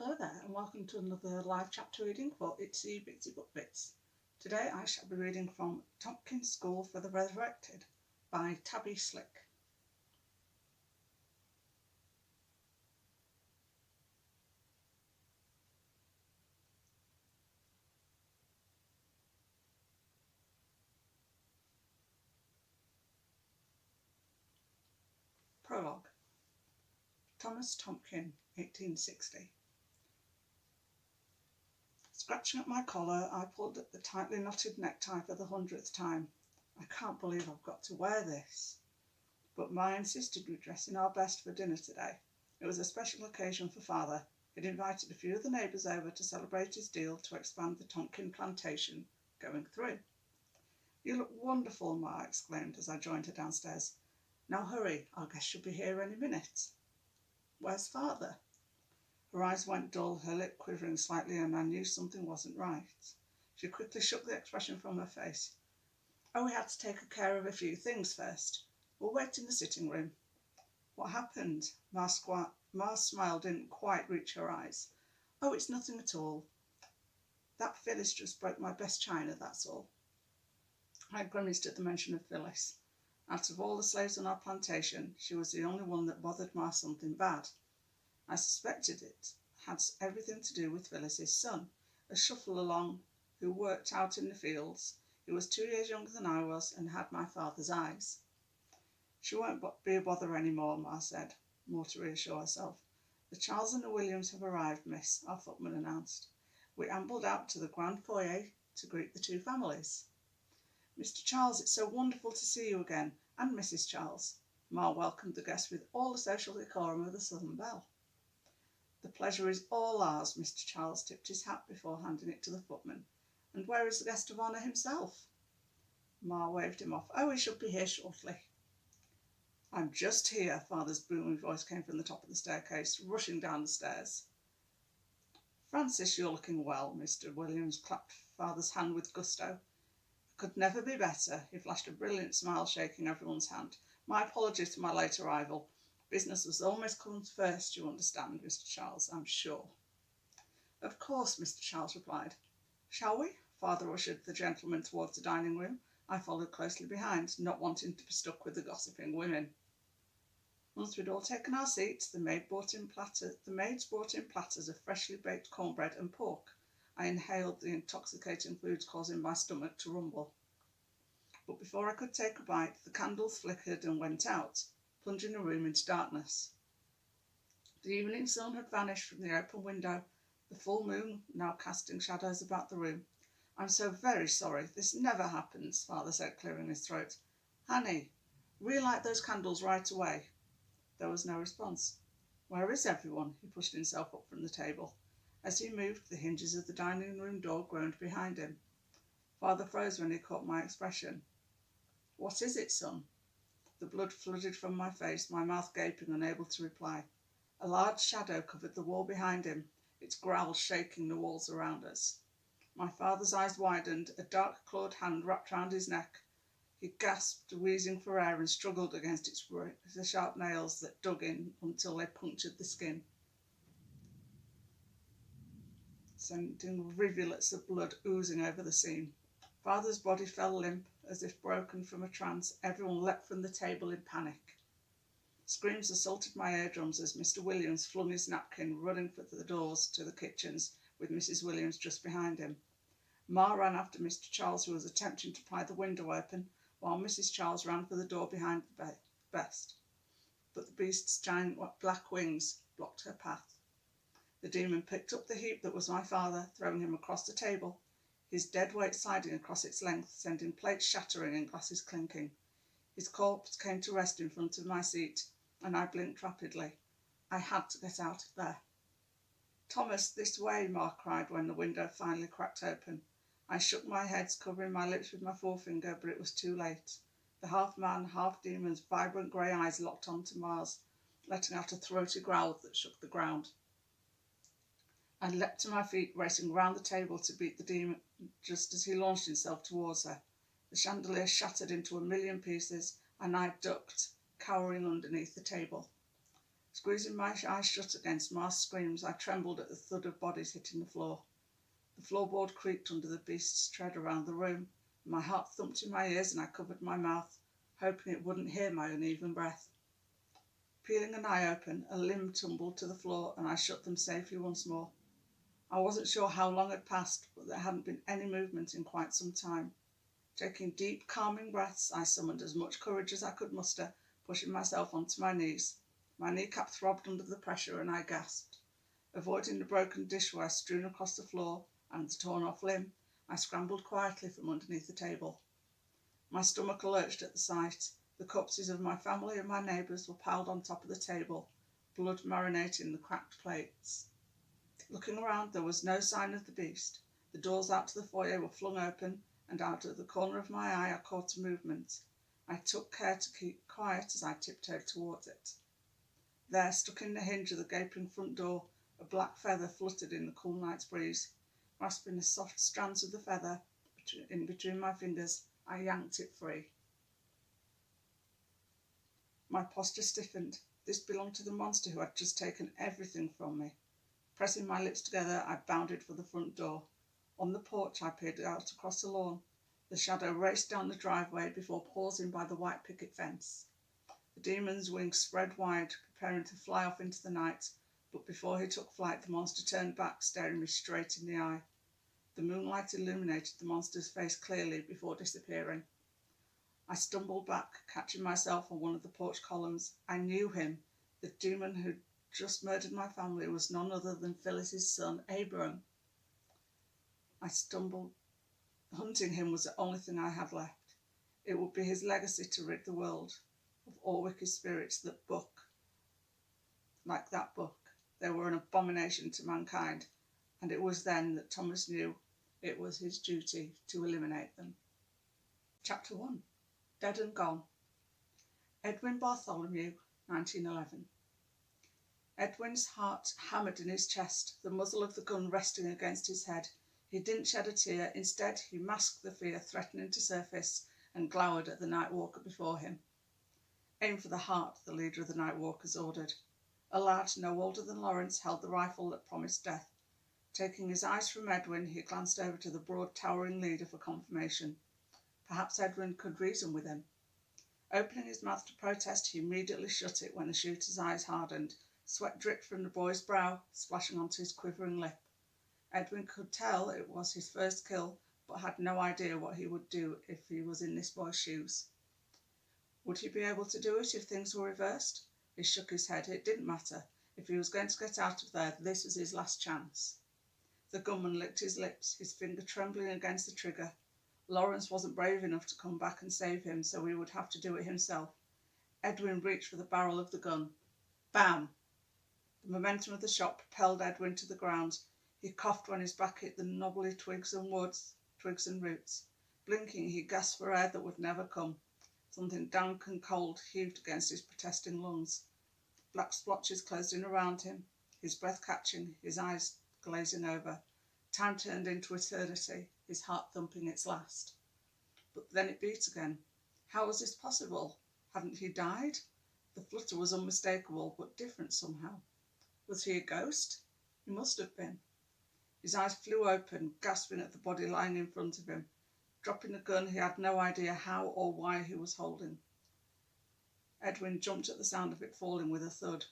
Hello there and welcome to another live chapter reading for Itsy Bitsy Book Bits. Today I shall be reading from Tompkins School for the Resurrected by Tabi Slick. Prologue. Thomas Tompkins, 1860. Scratching at my collar, I pulled at the tightly knotted necktie for the 100th time. I can't believe I've got to wear this. But Ma insisted we dress in our best for dinner today. It was a special occasion for Father. He'd invited a few of the neighbours over to celebrate his deal to expand the Tompkins plantation going through. "You look wonderful," Ma exclaimed as I joined her downstairs. "Now hurry, our guest should be here any minute." "Where's Father?" Her eyes went dull, her lip quivering slightly, and I knew something wasn't right. She quickly shook the expression from her face. "Oh, we had to take care of a few things first. We'll wait in the sitting room." "What happened?" Ma's smile didn't quite reach her eyes. "Oh, it's nothing at all. That Phyllis just broke my best china, that's all." I grimaced at the mention of Phyllis. Out of all the slaves on our plantation, she was the only one that bothered Ma something bad. I suspected it had everything to do with Phyllis's son, a shuffle-along who worked out in the fields. He was 2 years younger than I was and had my father's eyes. "She won't be a bother any more," Ma said, more to reassure herself. "The Charles and the Williams have arrived, miss," our footman announced. We ambled out to the grand foyer to greet the two families. "Mr. Charles, it's so wonderful to see you again, and Mrs. Charles." Ma welcomed the guests with all the social decorum of the Southern belle. "The pleasure is all ours." Mr. Charles tipped his hat before handing it to the footman. "And where is the guest of honour himself?" Ma waved him off. "Oh, he should be here shortly." "I'm just here." Father's booming voice came from the top of the staircase, rushing down the stairs. "Francis, you're looking well." Mr. Williams clapped Father's hand with gusto. "Could never be better." He flashed a brilliant smile, shaking everyone's hand. "My apologies for my late arrival. Business was almost comes first, you understand, Mr. Charles, I'm sure." "Of course," Mr. Charles replied. "Shall we?" Father ushered the gentlemen towards the dining room. I followed closely behind, not wanting to be stuck with the gossiping women. Once we'd all taken our seats, the maids brought in platters of freshly baked cornbread and pork. I inhaled the intoxicating foods, causing my stomach to rumble. But before I could take a bite, the candles flickered and went out, plunging the room into darkness. The evening sun had vanished from the open window, the full moon now casting shadows about the room. "I'm so very sorry. This never happens," Father said, clearing his throat. "Hanny, relight those candles right away." There was no response. "Where is everyone?" He pushed himself up from the table. As he moved, the hinges of the dining room door groaned behind him. Father froze when he caught my expression. "What is it, son?" The blood flooded from my face, my mouth gaping, unable to reply. A large shadow covered the wall behind him, its growls shaking the walls around us. My father's eyes widened, a dark clawed hand wrapped round his neck. He gasped, wheezing for air, and struggled against the sharp nails that dug in until they punctured the skin, sending rivulets of blood oozing over the scene. Father's body fell limp, as if broken from a trance. Everyone leapt from the table in panic. Screams assaulted my eardrums as Mr. Williams flung his napkin, running for the doors to the kitchens, with Mrs. Williams just behind him. Ma ran after Mr. Charles, who was attempting to pry the window open, while Mrs. Charles ran for the door behind the best. But the beast's giant black wings blocked her path. The demon picked up the heap that was my father, throwing him across the table, his dead weight sliding across its length, sending plates shattering and glasses clinking. His corpse came to rest in front of my seat, and I blinked rapidly. I had to get out of there. "Thomas, this way," Ma cried when the window finally cracked open. I shook my head, covering my lips with my forefinger, but it was too late. The half-man, half-demon's vibrant grey eyes locked onto Ma's, letting out a throaty growl that shook the ground. I leapt to my feet, racing round the table to beat the demon just as he launched himself towards her. The chandelier shattered into a million pieces, and I ducked, cowering underneath the table. Squeezing my eyes shut against masked screams, I trembled at the thud of bodies hitting the floor. The floorboard creaked under the beast's tread around the room. My heart thumped in my ears and I covered my mouth, hoping it wouldn't hear my uneven breath. Peeling an eye open, a limb tumbled to the floor and I shut them safely once more. I wasn't sure how long had passed, but there hadn't been any movement in quite some time. Taking deep, calming breaths, I summoned as much courage as I could muster, pushing myself onto my knees. My kneecap throbbed under the pressure and I gasped. Avoiding the broken dishware strewn across the floor and the torn-off limb, I scrambled quietly from underneath the table. My stomach lurched at the sight. The corpses of my family and my neighbours were piled on top of the table, blood marinating the cracked plates. Looking around, there was no sign of the beast. The doors out to the foyer were flung open, and out of the corner of my eye I caught a movement. I took care to keep quiet as I tiptoed towards it. There, stuck in the hinge of the gaping front door, a black feather fluttered in the cool night's breeze. Grasping the soft strands of the feather in between my fingers, I yanked it free. My posture stiffened. This belonged to the monster who had just taken everything from me. Pressing my lips together, I bounded for the front door. On the porch, I peered out across the lawn. The shadow raced down the driveway before pausing by the white picket fence. The demon's wings spread wide, preparing to fly off into the night, but before he took flight, the monster turned back, staring me straight in the eye. The moonlight illuminated the monster's face clearly before disappearing. I stumbled back, catching myself on one of the porch columns. I knew him. The demon who'd just murdered my family was none other than Phyllis's son, Abram. I stumbled. Hunting him was the only thing I had left. It would be his legacy to rid the world of all wicked spirits that buck like that book. They were an abomination to mankind, and it was then that Thomas knew it was his duty to eliminate them. Chapter 1. Dead and Gone. Edwin Bartholomew, 1911. Edwin's heart hammered in his chest, the muzzle of the gun resting against his head. He didn't shed a tear. Instead, he masked the fear threatening to surface and glowered at the night walker before him. Aim for the heart, the leader of the night walkers ordered. A lad no older than Lawrence held the rifle that promised death. Taking his eyes from Edwin, he glanced over to the broad, towering leader for confirmation. Perhaps Edwin could reason with him. Opening his mouth to protest, he immediately shut it when the shooter's eyes hardened. Sweat dripped from the boy's brow, splashing onto his quivering lip. Edwin could tell it was his first kill, but had no idea what he would do if he was in this boy's shoes. Would he be able to do it if things were reversed? He shook his head. It didn't matter. If he was going to get out of there, this was his last chance. The gunman licked his lips, his finger trembling against the trigger. Lawrence wasn't brave enough to come back and save him, so he would have to do it himself. Edwin reached for the barrel of the gun. Bam! The momentum of the shot propelled Edwin to the ground. He coughed when his back hit the knobbly twigs and roots. Blinking, he gasped for air that would never come. Something dank and cold heaved against his protesting lungs. Black splotches closed in around him, his breath catching, his eyes glazing over. Time turned into eternity, his heart thumping its last. But then it beat again. How was this possible? Hadn't he died? The flutter was unmistakable, but different somehow. Was he a ghost? He must have been. His eyes flew open, gasping at the body lying in front of him. Dropping the gun he had no idea how or why he was holding. Edwin jumped at the sound of it falling with a thud.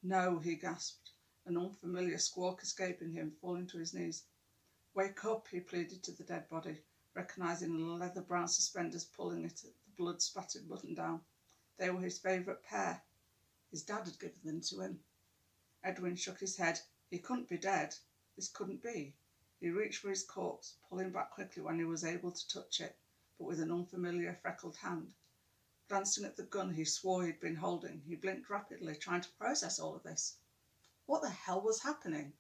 No, he gasped, an unfamiliar squawk escaping him, falling to his knees. Wake up, he pleaded to the dead body, recognising the leather-brown suspenders pulling it at the blood-spattered button-down. They were his favourite pair. His dad had given them to him. Edwin shook his head. He couldn't be dead. This couldn't be. He reached for his corpse, pulling back quickly when he was able to touch it, but with an unfamiliar freckled hand. Glancing at the gun he swore he'd been holding, he blinked rapidly, trying to process all of this. What the hell was happening?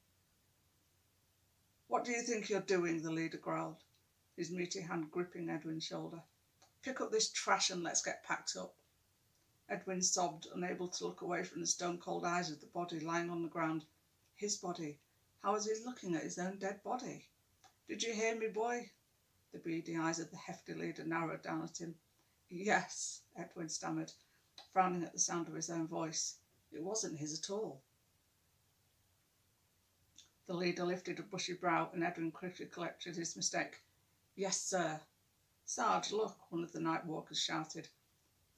What do you think you're doing? The leader growled, his meaty hand gripping Edwin's shoulder. Pick up this trash and let's get packed up. Edwin sobbed, unable to look away from the stone-cold eyes of the body lying on the ground. His body. How was he looking at his own dead body? Did you hear me, boy? The beady eyes of the hefty leader narrowed down at him. Yes, Edwin stammered, frowning at the sound of his own voice. It wasn't his at all. The leader lifted a bushy brow and Edwin quickly corrected his mistake. Yes, sir. Sarge, look, one of the night walkers shouted.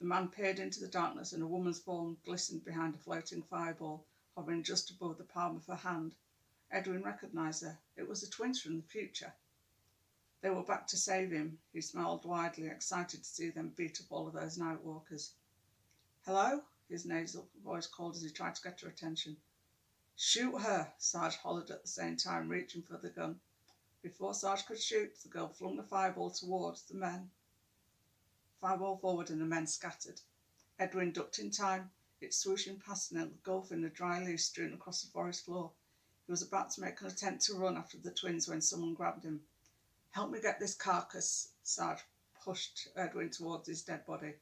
The man peered into the darkness and a woman's form glistened behind a floating fireball, hovering just above the palm of her hand. Edwin recognised her. It was the twins from the future. They were back to save him. He smiled widely, excited to see them beat up all of those night walkers. Hello? His nasal voice called as he tried to get her attention. Shoot her, Sarge hollered at the same time, reaching for the gun. Before Sarge could shoot, the girl flung the fireball towards the men. Fireball forward and the men scattered. Edwin ducked in time. It swooshing past and engulfing the dry leaves strewn across the forest floor. He was about to make an attempt to run after the twins when someone grabbed him. Help me get this carcass. Sarge pushed Edwin towards his dead body.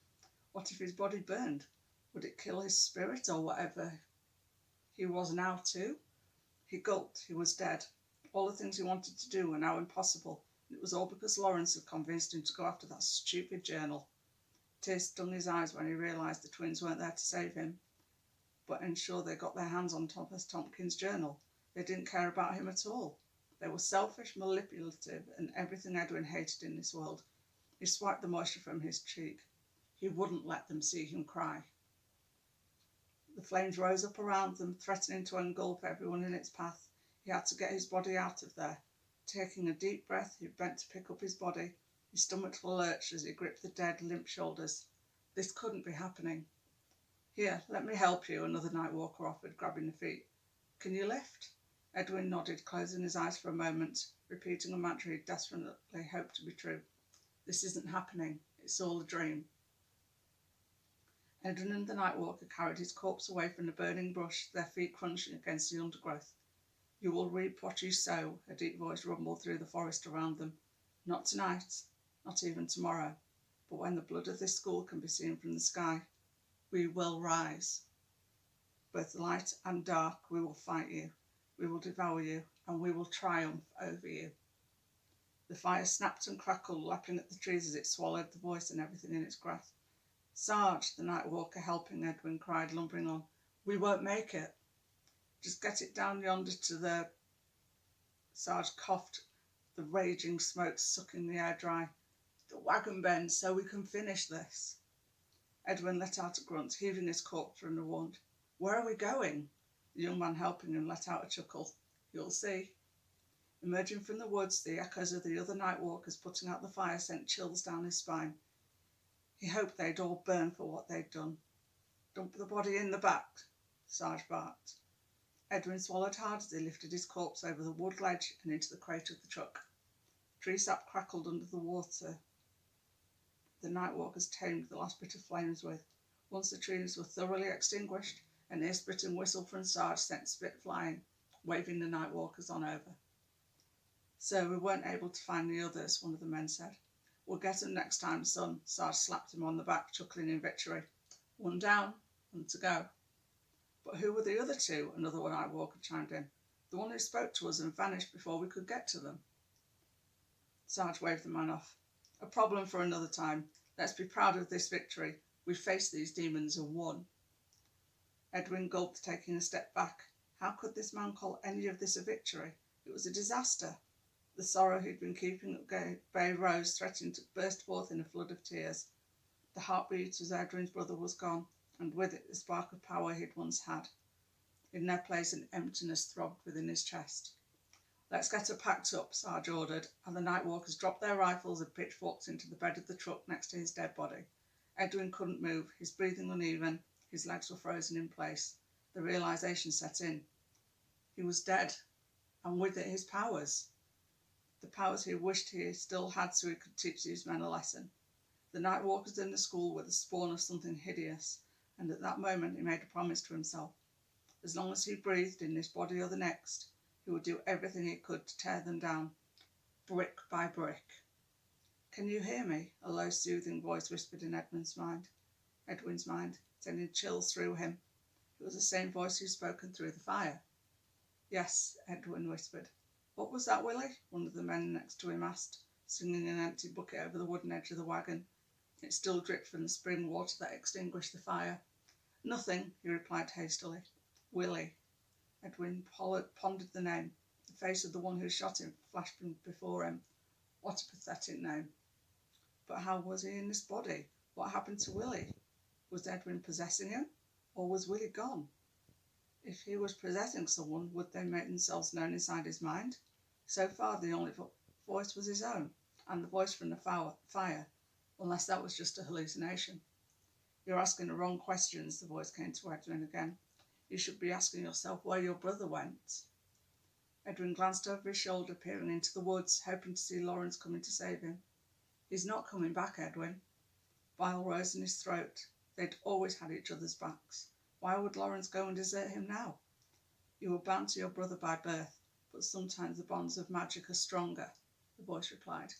What if his body burned? Would it kill his spirit or whatever he was now too? He gulped. He was dead. All the things he wanted to do were now impossible. It was all because Lawrence had convinced him to go after that stupid journal. Tears stung his eyes when he realised the twins weren't there to save him, but ensure they got their hands on Thomas Tompkins' journal. They didn't care about him at all. They were selfish, manipulative, and everything Edwin hated in this world. He swiped the moisture from his cheek. He wouldn't let them see him cry. The flames rose up around them, threatening to engulf everyone in its path. He had to get his body out of there. Taking a deep breath, he bent to pick up his body. His stomach lurched as he gripped the dead, limp shoulders. This couldn't be happening. Here, let me help you, another night walker offered, grabbing the feet. Can you lift? Edwin nodded, closing his eyes for a moment, repeating a mantra he desperately hoped to be true. This isn't happening. It's all a dream. Edwin and the night walker carried his corpse away from the burning brush, their feet crunching against the undergrowth. You will reap what you sow, a deep voice rumbled through the forest around them. Not tonight, not even tomorrow, but when the blood of this school can be seen from the sky, we will rise. Both light and dark, we will fight you, we will devour you, and we will triumph over you. The fire snapped and crackled, lapping at the trees as it swallowed the voice and everything in its grasp. Sarge, the night walker helping Edwin cried, lumbering on. We won't make it. Just get it down yonder to the... Sarge coughed, the raging smoke sucking the air dry. The wagon bend so we can finish this. Edwin let out a grunt, heaving his corpse from the wound. Where are we going? The young man helping him let out a chuckle. You'll see. Emerging from the woods, the echoes of the other night walkers putting out the fire sent chills down his spine. He hoped they'd all burn for what they'd done. Dump the body in the back, Sarge barked. Edwin swallowed hard as he lifted his corpse over the wood ledge and into the crate of the truck. Tree sap crackled under the water the night walkers tamed the last bit of flames with. Once the trees were thoroughly extinguished, an ear-splitting whistle from Sarge sent spit flying, waving the night walkers on over. So we weren't able to find the others, one of the men said. We'll get them next time, son. Sarge slapped him on the back, chuckling in victory. One down, one to go. But who were the other two? Another night walker chimed in. The one who spoke to us and vanished before we could get to them. Sarge waved the man off. A problem for another time. Let's be proud of this victory. We faced these demons and won. Edwin gulped, taking a step back. How could this man call any of this a victory? It was a disaster. The sorrow he'd been keeping at bay rose, threatening to burst forth in a flood of tears. The heartbeat as Edwin's brother was gone, and with it the spark of power he'd once had. In their place an emptiness throbbed within his chest. Let's get her packed up, Sarge ordered, and the night walkers dropped their rifles and pitchforks into the bed of the truck next to his dead body. Edwin couldn't move, his breathing uneven, his legs were frozen in place. The realisation set in. He was dead, and with it his powers. The powers he wished he still had so he could teach these men a lesson. The night walkers in the school were the spawn of something hideous, and at that moment he made a promise to himself. As long as he breathed in this body or the next, he would do everything he could to tear them down, brick by brick. Can you hear me? A low, soothing voice whispered in Edwin's mind, sending chills through him. It was the same voice who'd spoken through the fire. Yes, Edwin whispered. What was that, Willie? One of the men next to him asked, swinging an empty bucket over the wooden edge of the wagon. It still dripped from the spring water that extinguished the fire. Nothing, he replied hastily. Willie. Edwin pondered the name. The face of the one who shot him flashed before him. What a pathetic name. But how was he in this body? What happened to Willie? Was Edwin possessing him? Or was Willie gone? If he was possessing someone, would they make themselves known inside his mind? So far, the only voice was his own, and the voice from the fire, unless that was just a hallucination. You're asking the wrong questions, the voice came to Edwin again. You should be asking yourself where your brother went. Edwin glanced over his shoulder, peering into the woods, hoping to see Lawrence coming to save him. He's not coming back, Edwin. Bile rose in his throat. They'd always had each other's backs. Why would Lawrence go and desert him now? You were bound to your brother by birth, but sometimes the bonds of magic are stronger, the voice replied.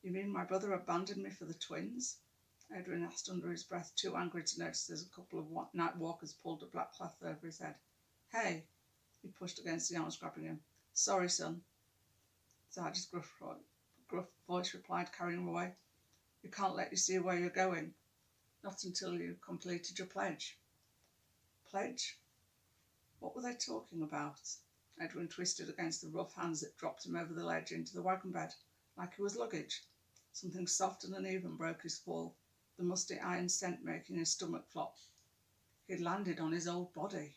You mean my brother abandoned me for the twins? Edwin asked under his breath, too angry to notice as a couple of night walkers pulled a black cloth over his head. Hey, he pushed against the arms, grabbing him. Sorry, son, Sarge's gruff voice replied, carrying him away. We can't let you see where you're going. Not until you've completed your pledge. Pledge? What were they talking about? Edwin twisted against the rough hands that dropped him over the ledge into the wagon bed, like he was luggage. Something soft and uneven broke his fall, the musty iron scent making his stomach flop. He'd landed on his old body.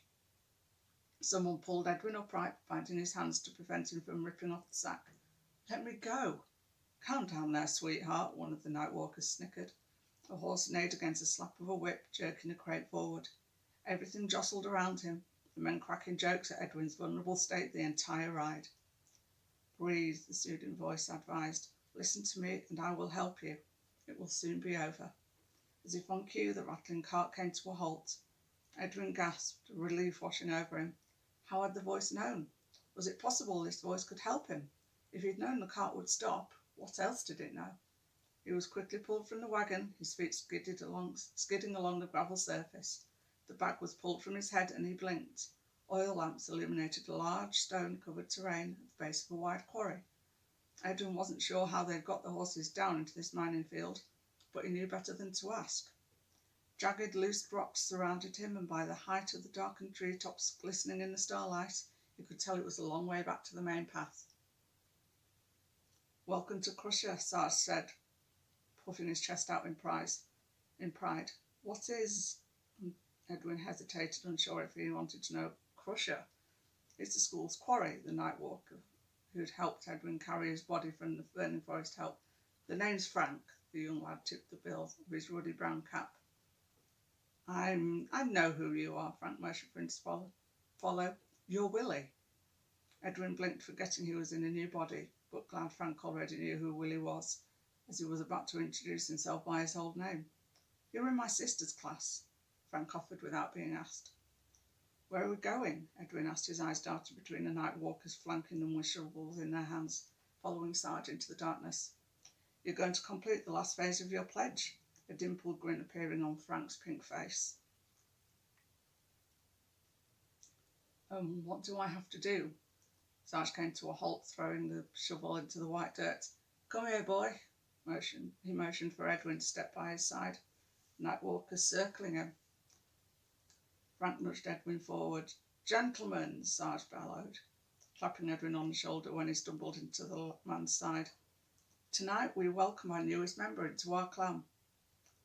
Someone pulled Edwin upright, binding his hands to prevent him from ripping off the sack. Let me go. Calm down there, sweetheart, one of the night walkers snickered. A horse neighed against the slap of a whip, jerking the crate forward. Everything jostled around him, the men cracking jokes at Edwin's vulnerable state the entire ride. Breathe, the soothing voice advised. Listen to me and I will help you. It will soon be over. As if on cue, the rattling cart came to a halt. Edwin gasped, relief washing over him. How had the voice known? Was it possible this voice could help him? If he'd known the cart would stop, what else did it know? He was quickly pulled from the wagon, his feet skidding along the gravel surface. The bag was pulled from his head and he blinked. Oil lamps illuminated a large stone-covered terrain at the base of a wide quarry. Edwin wasn't sure how they'd got the horses down into this mining field, but he knew better than to ask. Jagged, loose rocks surrounded him, and by the height of the darkened treetops glistening in the starlight, he could tell it was a long way back to the main path. Welcome to Crusher, Sarge said, puffing his chest out in pride. What is... Edwin hesitated, unsure if he wanted to know. Crusher. It's the school's quarry, the night walker who'd helped Edwin carry his body from the burning forest helped. The name's Frank, the young lad tipped the bill of his ruddy brown cap. I know who you are, Frank motioned for him to follow. You're Willie. Edwin blinked, forgetting he was in a new body, but glad Frank already knew who Willie was, as he was about to introduce himself by his old name. You're in my sister's class, Frank offered without being asked. Where are we going? Edwin asked, his eyes darting between the night walkers, flanking them with shovels in their hands, following Sarge into the darkness. You're going to complete the last phase of your pledge, a dimpled grin appearing on Frank's pink face. What do I have to do? Sarge came to a halt, throwing the shovel into the white dirt. Come here, boy. He motioned for Edwin to step by his side. Night walkers circling him. Frank nudged Edwin forward. Gentlemen, Sarge bellowed, clapping Edwin on the shoulder when he stumbled into the man's side. Tonight we welcome our newest member into our clan.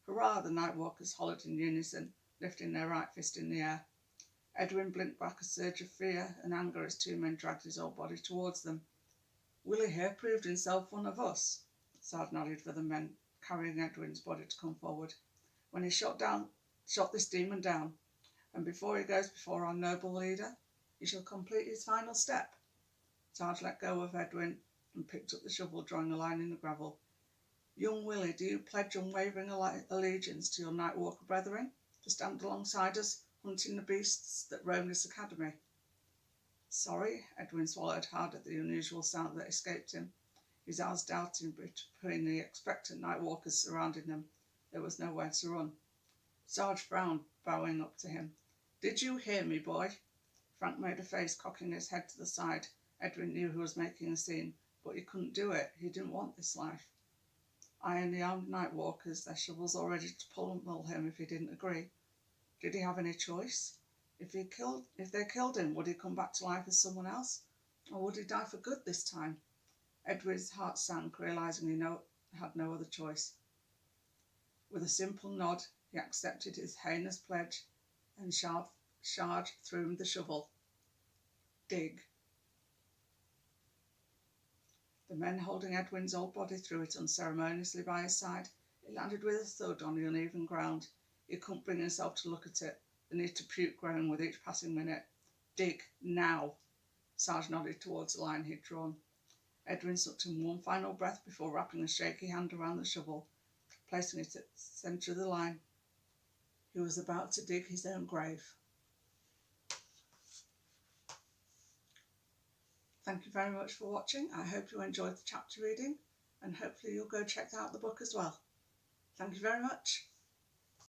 Hurrah, the night walkers hollered in unison, lifting their right fist in the air. Edwin blinked back a surge of fear and anger as two men dragged his old body towards them. Willie here proved himself one of us. Sarge nodded for the men carrying Edwin's body to come forward. When he shot this demon down, and before he goes before our noble leader, he shall complete his final step. Sarge let go of Edwin and picked up the shovel, drawing a line in the gravel. Young Willie, do you pledge unwavering allegiance to your night walker brethren, to stand alongside us, hunting the beasts that roam this academy? Sorry, Edwin swallowed hard at the unusual sound that escaped him, his eyes darting between the expectant night walkers surrounding them. There was nowhere to run. Sarge frowned, bowing up to him. Did you hear me, boy? Frank made a face, cocking his head to the side. Edwin knew he was making a scene, but he couldn't do it. He didn't want this life. I and the armed night walkers, their shovels all ready to pummel him if he didn't agree. Did he have any choice? If they killed him, would he come back to life as someone else? Or would he die for good this time? Edward's heart sank, realising he had no other choice. With a simple nod, he accepted his heinous pledge and charged through the shovel. Dig. The men holding Edwin's old body threw it unceremoniously by his side. It landed with a thud on the uneven ground. He couldn't bring himself to look at it, the need to puke growing with each passing minute. Dig, now. Sarge nodded towards the line he'd drawn. Edwin sucked in one final breath before wrapping a shaky hand around the shovel, placing it at the centre of the line. He was about to dig his own grave. Thank you very much for watching. I hope you enjoyed the chapter reading, and hopefully you'll go check out the book as well. Thank you very much.